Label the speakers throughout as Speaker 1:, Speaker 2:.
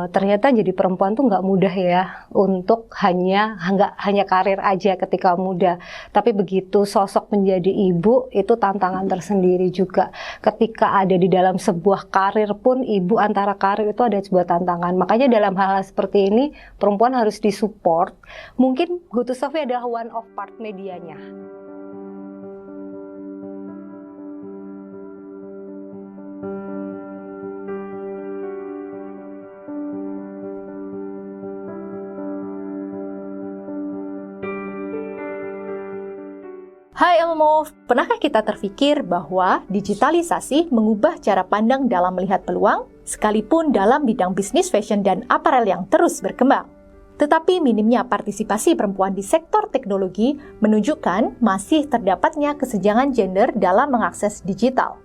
Speaker 1: ternyata jadi perempuan tuh nggak mudah ya untuk nggak hanya karir aja ketika muda, tapi begitu sosok menjadi ibu itu tantangan tersendiri juga. Ketika ada di dalam sebuah karir pun ibu antara karir itu ada sebuah tantangan. Makanya dalam hal seperti ini perempuan harus disupport. Mungkin GoToSofi adalah one of part medianya.
Speaker 2: Hai Elmo, pernahkah kita terpikir bahwa digitalisasi mengubah cara pandang dalam melihat peluang, sekalipun dalam bidang bisnis fashion dan aparel yang terus berkembang? Tetapi minimnya partisipasi perempuan di sektor teknologi menunjukkan masih terdapatnya kesenjangan gender dalam mengakses digital.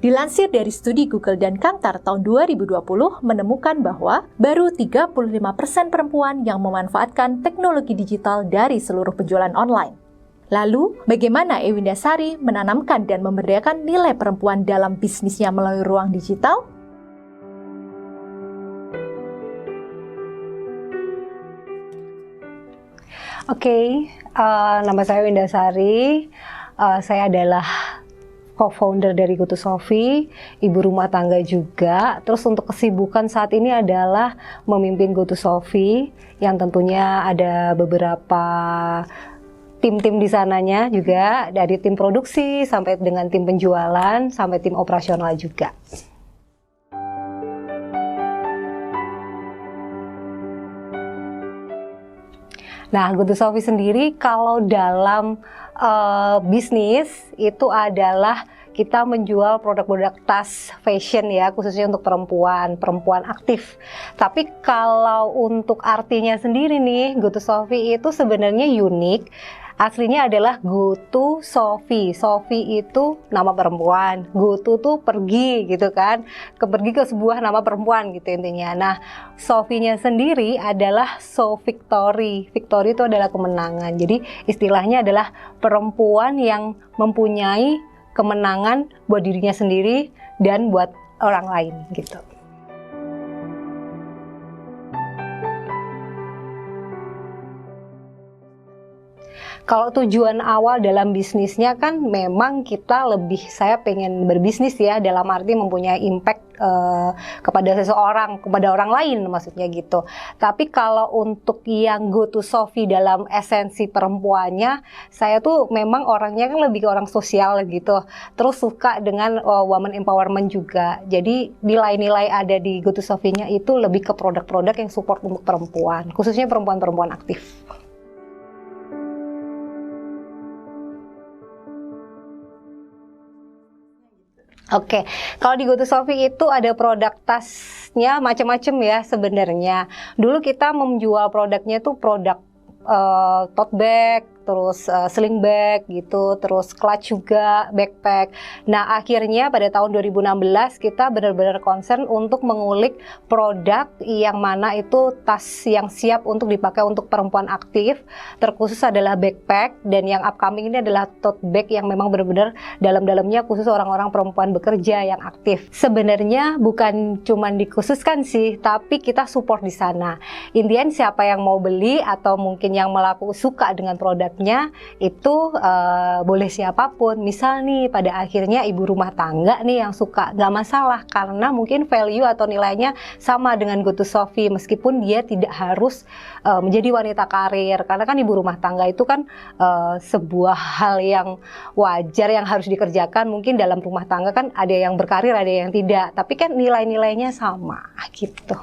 Speaker 2: Dilansir dari studi Google dan Kantar tahun 2020 menemukan bahwa baru 35% perempuan yang memanfaatkan teknologi digital dari seluruh penjualan online. Lalu, bagaimana Ewindasari menanamkan dan memberdayakan nilai perempuan dalam bisnisnya melalui ruang digital?
Speaker 1: Oke, nama saya Ewindasari. Saya adalah co-founder dari GoToSofi, ibu rumah tangga juga. Terus untuk kesibukan saat ini adalah memimpin GoToSofi, yang tentunya ada beberapa tim-tim di sananya juga, dari tim produksi sampai dengan tim penjualan sampai tim operasional juga. Nah, GoToSofi sendiri kalau dalam bisnis itu adalah kita menjual produk-produk tas fashion ya, khususnya untuk perempuan aktif. Tapi kalau untuk artinya sendiri nih, GoToSofi itu sebenarnya unik. Aslinya adalah GoToSofi. Sofi itu nama perempuan, Goto tuh pergi gitu kan, pergi ke sebuah nama perempuan gitu intinya. Nah, Sofinya sendiri adalah So Victory. Victory itu adalah kemenangan. Jadi istilahnya adalah perempuan yang mempunyai kemenangan buat dirinya sendiri dan buat orang lain gitu. Kalau tujuan awal dalam bisnisnya kan memang saya pengen berbisnis ya, dalam arti mempunyai impact kepada seseorang, kepada orang lain maksudnya gitu. Tapi kalau untuk yang GoToSofi dalam esensi perempuannya, saya tuh memang orangnya kan lebih ke orang sosial gitu. Terus suka dengan woman empowerment juga. Jadi nilai-nilai ada di GoToSofi-nya itu lebih ke produk-produk yang support untuk perempuan, khususnya perempuan-perempuan aktif. Oke, kalau di GoToSofi itu ada produk tasnya macam-macam ya sebenarnya. Dulu kita menjual produknya itu produk tote bag, terus sling bag gitu, terus clutch juga, backpack. Nah, akhirnya pada tahun 2016 kita benar-benar concern untuk mengulik produk yang mana itu tas yang siap untuk dipakai untuk perempuan aktif. Terkhusus adalah backpack, dan yang upcoming ini adalah tote bag yang memang benar-benar dalam-dalamnya khusus orang-orang perempuan bekerja yang aktif. Sebenarnya bukan cuma dikhususkan sih, tapi kita support di sana. Intinya siapa yang mau beli atau mungkin yang suka dengan produknya itu boleh siapapun. Misal nih pada akhirnya ibu rumah tangga nih yang suka, nggak masalah, karena mungkin value atau nilainya sama dengan GoToSofi meskipun dia tidak harus menjadi wanita karir, karena kan ibu rumah tangga itu kan sebuah hal yang wajar yang harus dikerjakan. Mungkin dalam rumah tangga kan ada yang berkarir, ada yang tidak, tapi kan nilai-nilainya sama gitu.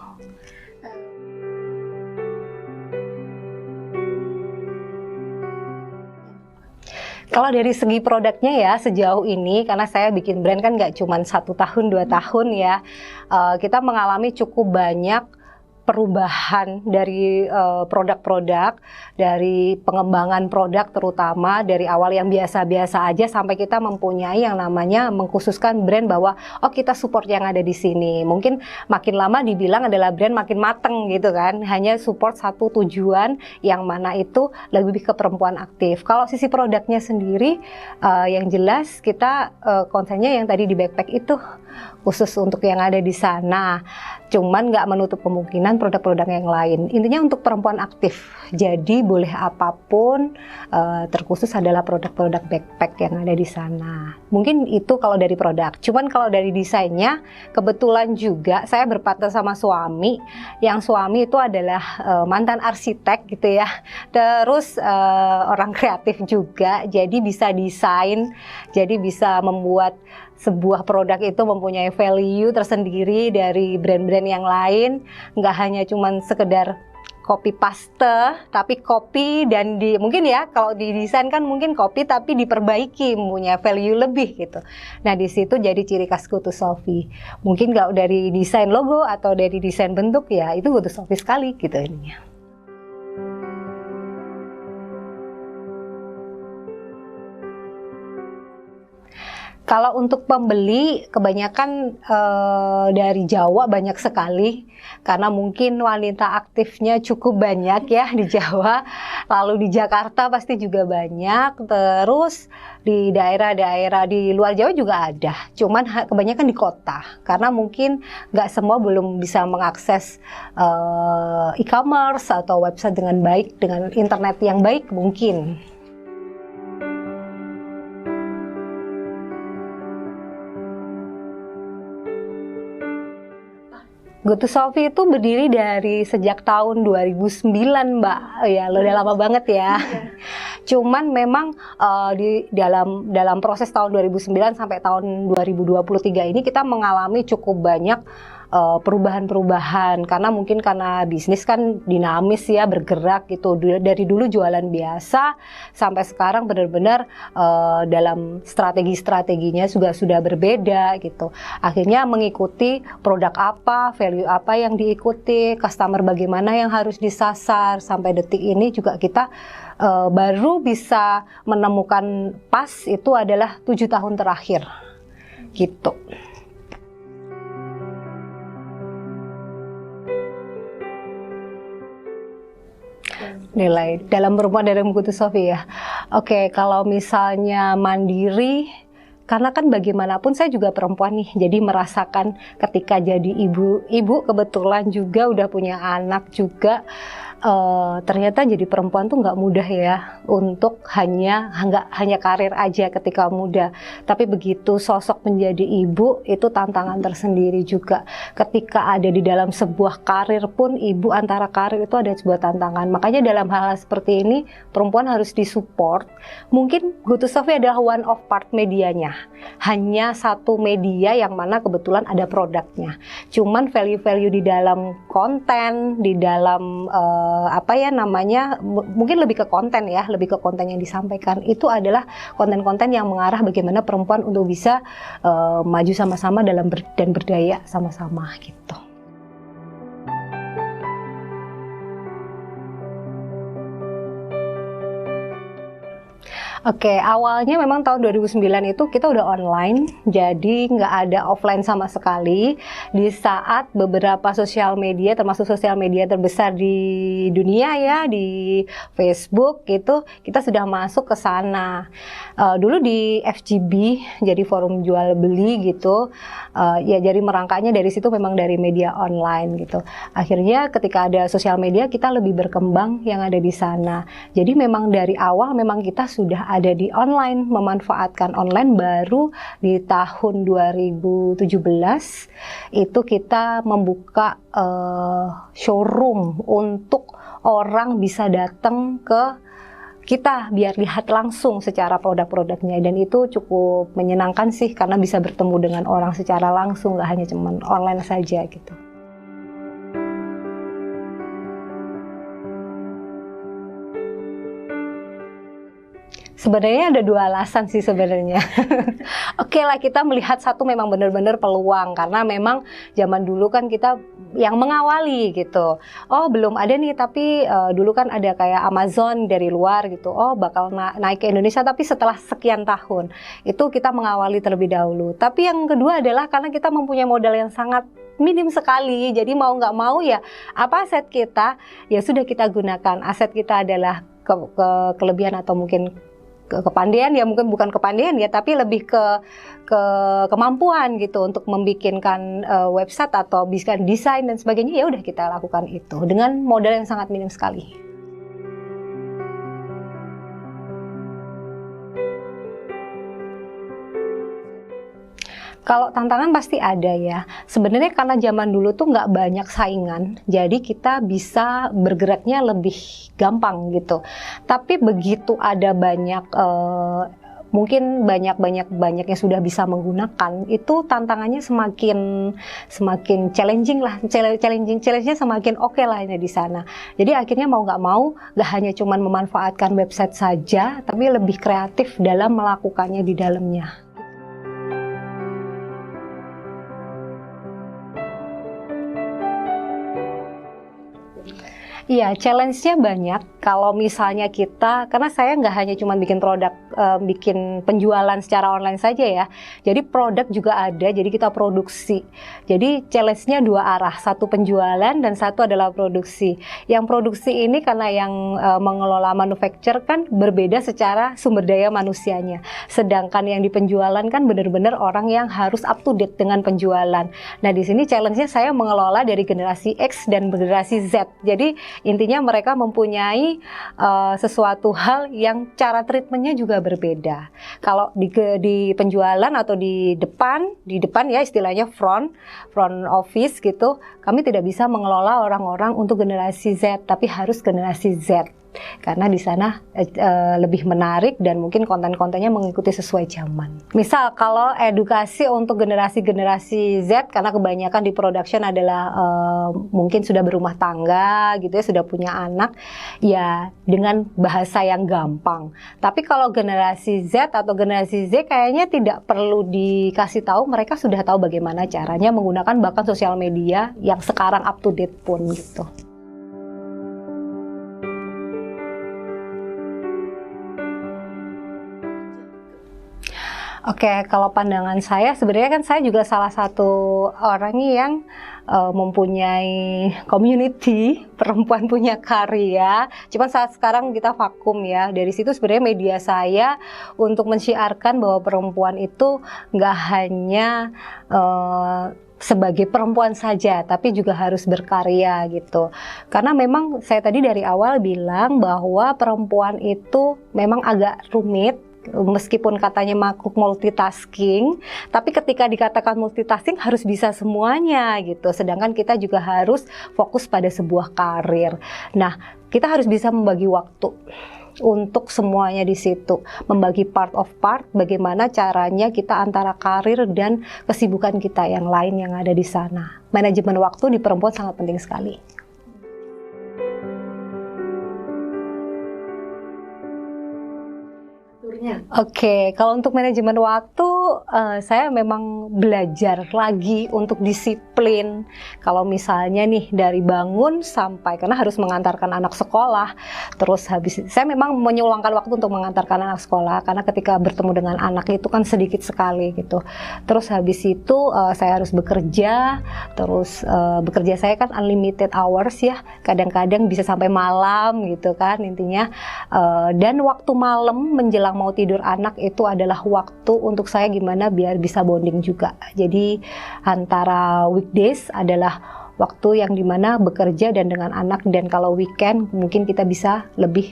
Speaker 1: Kalau dari segi produknya ya sejauh ini, karena saya bikin brand kan nggak cuma 1 tahun 2 tahun ya, kita mengalami cukup banyak perubahan dari produk-produk, dari pengembangan produk terutama dari awal yang biasa-biasa aja sampai kita mempunyai yang namanya mengkhususkan brand bahwa oh kita support yang ada di sini. Mungkin makin lama dibilang adalah brand makin mateng gitu kan, hanya support satu tujuan yang mana itu lebih ke perempuan aktif. Kalau sisi produknya sendiri yang jelas kita konsennya yang tadi di backpack itu khusus untuk yang ada di sana. Cuman nggak menutup kemungkinan produk-produk yang lain. Intinya untuk perempuan aktif. Jadi boleh apapun, terkhusus adalah produk-produk backpack yang ada di sana. Mungkin itu kalau dari produk. Cuman kalau dari desainnya, kebetulan juga saya berpartner sama suami. Yang suami itu adalah mantan arsitek gitu ya. Terus orang kreatif juga. Jadi bisa desain, jadi bisa membuat sebuah produk itu mempunyai value tersendiri dari brand-brand yang lain, nggak hanya cuman sekedar copy paste, tapi copy dan mungkin ya kalau di desain kan mungkin copy tapi diperbaiki, mempunyai value lebih gitu. Nah di situ jadi ciri khas Go To Selfie. Mungkin nggak dari desain logo atau dari desain bentuk ya itu Go To Selfie sekali gitu ininya. Kalau untuk pembeli, kebanyakan dari Jawa banyak sekali, karena mungkin wanita aktifnya cukup banyak ya di Jawa, lalu di Jakarta pasti juga banyak, terus di daerah-daerah di luar Jawa juga ada, cuman kebanyakan di kota, karena mungkin nggak semua belum bisa mengakses e-commerce atau website dengan baik, dengan internet yang baik mungkin. Go To Selfie itu berdiri dari sejak tahun 2009 Mbak, ya udah lama banget ya. Cuman memang di dalam proses tahun 2009 sampai tahun 2023 ini kita mengalami cukup banyak perubahan-perubahan, karena mungkin karena bisnis kan dinamis ya, bergerak gitu. Dari dulu jualan biasa sampai sekarang benar-benar dalam strategi-strateginya juga sudah berbeda gitu. Akhirnya mengikuti produk apa, value apa yang diikuti, customer bagaimana yang harus disasar. Sampai detik ini juga kita baru bisa menemukan pas itu adalah 7 tahun terakhir gitu. Nilai dalam perempuan dari Go To Selfie ya. Oke, kalau misalnya mandiri, karena kan bagaimanapun saya juga perempuan nih, jadi merasakan ketika jadi ibu kebetulan juga udah punya anak juga. Ternyata jadi perempuan tuh nggak mudah ya, untuk nggak hanya karir aja ketika muda, tapi begitu sosok menjadi ibu itu tantangan tersendiri juga. Ketika ada di dalam sebuah karir pun, ibu antara karir itu ada sebuah tantangan. Makanya dalam hal seperti ini perempuan harus disupport. Mungkin Go To Selfie adalah one of part medianya, hanya satu media yang mana kebetulan ada produknya. Cuman value-value di dalam konten, di dalam mungkin lebih ke konten ya, lebih ke konten yang disampaikan itu adalah konten-konten yang mengarah bagaimana perempuan untuk bisa maju sama-sama dan berdaya sama-sama gitu. Oke, awalnya memang tahun 2009 itu kita udah online, jadi nggak ada offline sama sekali. Di saat beberapa sosial media, termasuk sosial media terbesar di dunia ya, di Facebook itu, kita sudah masuk ke sana. Dulu di FGB, jadi forum jual beli gitu, ya jadi merangkaknya dari situ memang dari media online gitu. Akhirnya ketika ada sosial media, kita lebih berkembang yang ada di sana. Jadi memang dari awal memang kita sudah ada di online, memanfaatkan online. Baru di tahun 2017 itu kita membuka showroom untuk orang bisa datang ke kita biar lihat langsung secara produk-produknya, dan itu cukup menyenangkan sih karena bisa bertemu dengan orang secara langsung, nggak hanya cuman online saja gitu. Sebenarnya ada dua alasan sih sebenarnya. Oke lah, kita melihat satu memang benar-benar peluang, karena memang zaman dulu kan kita yang mengawali gitu. Oh belum ada nih, tapi dulu kan ada kayak Amazon dari luar gitu. Oh bakal naik ke Indonesia, tapi setelah sekian tahun. Itu kita mengawali terlebih dahulu. Tapi yang kedua adalah karena kita mempunyai modal yang sangat minim sekali. Jadi mau nggak mau ya apa aset kita ya sudah kita gunakan. Aset kita adalah kelebihan atau mungkin kepandaian ya, mungkin bukan kepandaian ya, tapi lebih ke kemampuan gitu untuk membikinkan website atau bisa desain dan sebagainya. Ya udah kita lakukan itu dengan modal yang sangat minim sekali. Kalau tantangan pasti ada ya. Sebenarnya karena zaman dulu tuh nggak banyak saingan, jadi kita bisa bergeraknya lebih gampang gitu. Tapi begitu ada banyak mungkin banyak yang sudah bisa menggunakan, itu tantangannya semakin challenging lah, challenge-nya semakin oke lah ini di sana. Jadi akhirnya mau nggak mau nggak hanya cuman memanfaatkan website saja, tapi lebih kreatif dalam melakukannya di dalamnya. Iya, challenge-nya banyak. Kalau misalnya kita, karena saya nggak hanya cuma bikin produk, bikin penjualan secara online saja ya. Jadi produk juga ada, jadi kita produksi. Jadi challenge-nya dua arah, satu penjualan dan satu adalah produksi. Yang produksi ini karena yang mengelola manufacture kan berbeda secara sumber daya manusianya. Sedangkan yang di penjualan kan benar-benar orang yang harus up to date dengan penjualan. Nah di sini challenge-nya saya mengelola dari generasi X dan generasi Z. Jadi intinya mereka mempunyai sesuatu hal yang cara treatmentnya juga berbeda. Kalau di penjualan atau di depan ya istilahnya front office gitu, kami tidak bisa mengelola orang-orang untuk generasi Z, tapi harus generasi Z. Karena di sana lebih menarik dan mungkin konten-kontennya mengikuti sesuai zaman. Misal kalau edukasi untuk generasi Z, karena kebanyakan di production adalah mungkin sudah berumah tangga gitu ya, sudah punya anak, ya dengan bahasa yang gampang. Tapi kalau generasi Z atau generasi Z kayaknya tidak perlu dikasih tahu, mereka sudah tahu bagaimana caranya menggunakan bahkan sosial media yang sekarang up to date pun gitu. Oke, kalau pandangan saya sebenarnya kan saya juga salah satu orang yang mempunyai community perempuan punya karya. Cuman saat sekarang kita vakum ya. Dari situ sebenarnya media saya untuk mensiarkan bahwa perempuan itu nggak hanya sebagai perempuan saja, tapi juga harus berkarya gitu. Karena memang saya tadi dari awal bilang bahwa perempuan itu memang agak rumit. Meskipun katanya makhluk multitasking, tapi ketika dikatakan multitasking harus bisa semuanya gitu. Sedangkan kita juga harus fokus pada sebuah karir. Nah, kita harus bisa membagi waktu untuk semuanya di situ. Membagi part of part, bagaimana caranya kita antara karir dan kesibukan kita yang lain yang ada di sana. Manajemen waktu di perempuan sangat penting sekali. Oke, kalau untuk manajemen waktu, saya memang belajar lagi untuk disiplin. Kalau misalnya nih dari bangun sampai, karena harus mengantarkan anak sekolah, terus habis, saya memang menyuangkan waktu untuk mengantarkan anak sekolah, karena ketika bertemu dengan anak itu kan sedikit sekali gitu. Terus habis itu saya harus bekerja, terus bekerja saya kan unlimited hours ya, kadang-kadang bisa sampai malam gitu kan intinya. Dan waktu malam menjelang mau tidur anak itu adalah waktu untuk saya gimana biar bisa bonding juga. Jadi antara weekdays adalah waktu yang dimana bekerja dan dengan anak, dan kalau weekend mungkin kita bisa lebih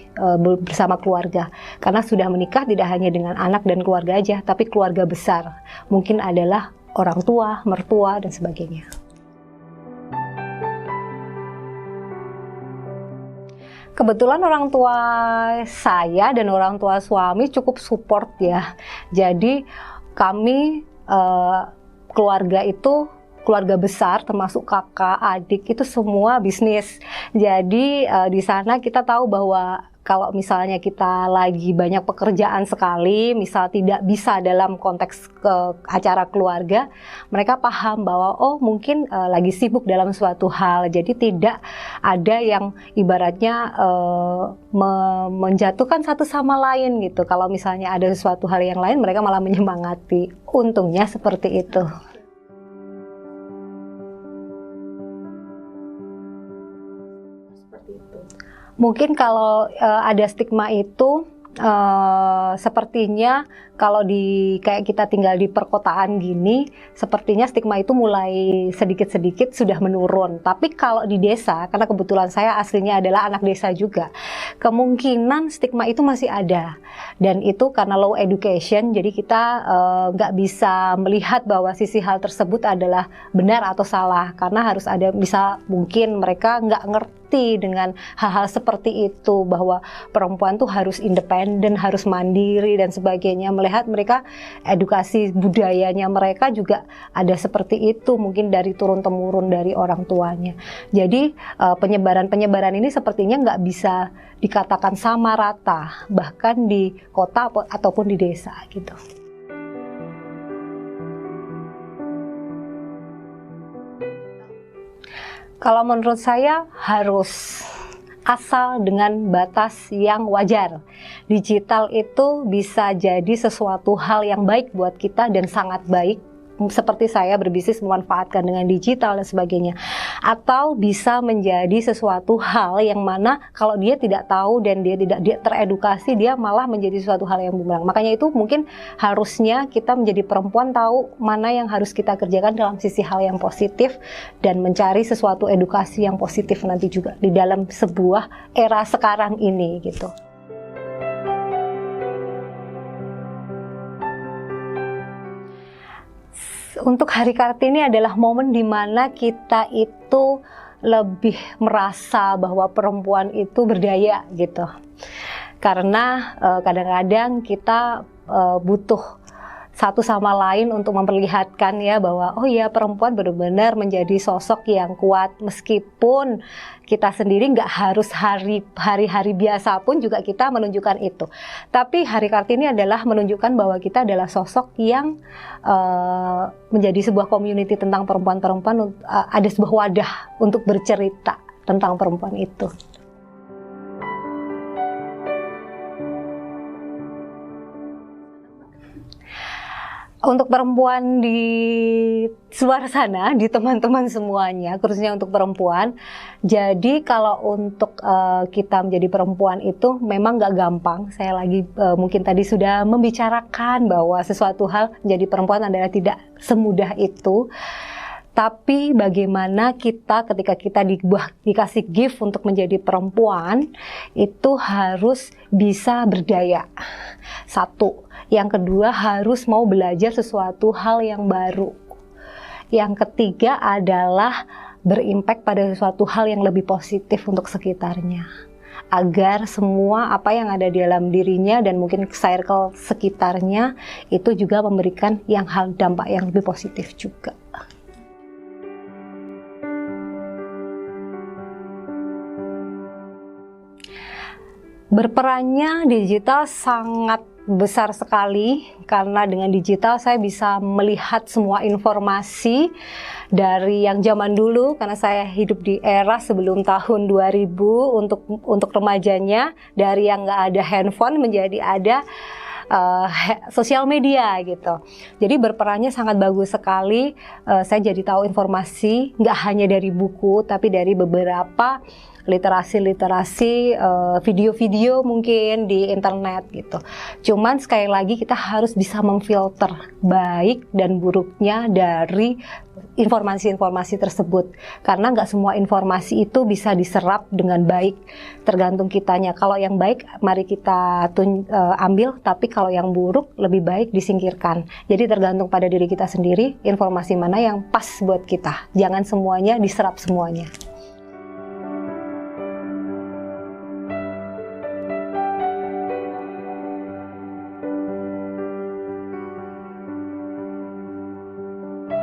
Speaker 1: bersama keluarga. Karena sudah menikah tidak hanya dengan anak dan keluarga aja, tapi keluarga besar. Mungkin adalah orang tua, mertua, dan sebagainya. Kebetulan orang tua saya dan orang tua suami cukup support ya. Jadi kami keluarga itu keluarga besar, termasuk kakak, adik itu semua bisnis. Jadi di sana kita tahu bahwa kalau misalnya kita lagi banyak pekerjaan sekali, misal tidak bisa dalam konteks acara keluarga, mereka paham bahwa oh mungkin lagi sibuk dalam suatu hal. Jadi tidak ada yang ibaratnya menjatuhkan satu sama lain gitu. Kalau misalnya ada sesuatu hal yang lain, mereka malah menyemangati. Untungnya seperti itu. Mungkin kalau ada stigma itu, sepertinya kalau kayak kita tinggal di perkotaan gini, sepertinya stigma itu mulai sedikit-sedikit sudah menurun. Tapi kalau di desa, karena kebetulan saya aslinya adalah anak desa juga, kemungkinan stigma itu masih ada. Dan itu karena low education, jadi kita nggak bisa melihat bahwa sisi hal tersebut adalah benar atau salah. Karena harus ada, mungkin mereka nggak ngerti dengan hal-hal seperti itu, bahwa perempuan tuh harus independen, harus mandiri dan sebagainya. Melihat mereka edukasi budayanya mereka juga ada seperti itu, mungkin dari turun-temurun dari orang tuanya. Jadi penyebaran ini sepertinya nggak bisa dikatakan sama rata, bahkan di kota ataupun di desa gitu. Kalau menurut saya harus, asal dengan batas yang wajar. Digital itu bisa jadi sesuatu hal yang baik buat kita dan sangat baik. Seperti saya berbisnis memanfaatkan dengan digital dan sebagainya. Atau bisa menjadi sesuatu hal yang mana kalau dia tidak tahu dan dia tidak teredukasi, dia malah menjadi sesuatu hal yang bumerang. Makanya itu mungkin harusnya kita menjadi perempuan tahu mana yang harus kita kerjakan dalam sisi hal yang positif dan mencari sesuatu edukasi yang positif nanti juga di dalam sebuah era sekarang ini gitu. Untuk Hari Kartini adalah momen di mana kita itu lebih merasa bahwa perempuan itu berdaya gitu. Karena kadang-kadang kita butuh satu sama lain untuk memperlihatkan ya bahwa oh ya, perempuan benar-benar menjadi sosok yang kuat, meskipun kita sendiri nggak harus hari-hari biasa pun juga kita menunjukkan itu. Tapi Hari Kartini adalah menunjukkan bahwa kita adalah sosok yang menjadi sebuah community tentang perempuan-perempuan, ada sebuah wadah untuk bercerita tentang perempuan itu. Untuk perempuan di luar sana, di teman-teman semuanya, khususnya untuk perempuan, jadi kalau untuk kita menjadi perempuan itu memang gak gampang. Saya lagi mungkin tadi sudah membicarakan bahwa sesuatu hal menjadi perempuan adalah tidak semudah itu. Tapi bagaimana kita ketika kita dikasih gift untuk menjadi perempuan, itu harus bisa berdaya. Satu. Yang kedua, harus mau belajar sesuatu hal yang baru. Yang ketiga adalah berimpact pada sesuatu hal yang lebih positif untuk sekitarnya. Agar semua apa yang ada di dalam dirinya dan mungkin circle sekitarnya itu juga memberikan dampak yang lebih positif juga. Berperannya digital sangat besar sekali, karena dengan digital saya bisa melihat semua informasi dari yang zaman dulu, karena saya hidup di era sebelum tahun 2000 untuk remajanya, dari yang nggak ada handphone menjadi ada sosial media gitu. Jadi berperannya sangat bagus sekali. Saya jadi tahu informasi nggak hanya dari buku, tapi dari beberapa literasi video-video mungkin di internet gitu. Cuman sekali lagi kita harus bisa memfilter baik dan buruknya dari informasi-informasi tersebut, karena nggak semua informasi itu bisa diserap dengan baik, tergantung kitanya. Kalau yang baik mari kita ambil, tapi kalau yang buruk lebih baik disingkirkan. Jadi tergantung pada diri kita sendiri informasi mana yang pas buat kita, jangan semuanya diserap semuanya.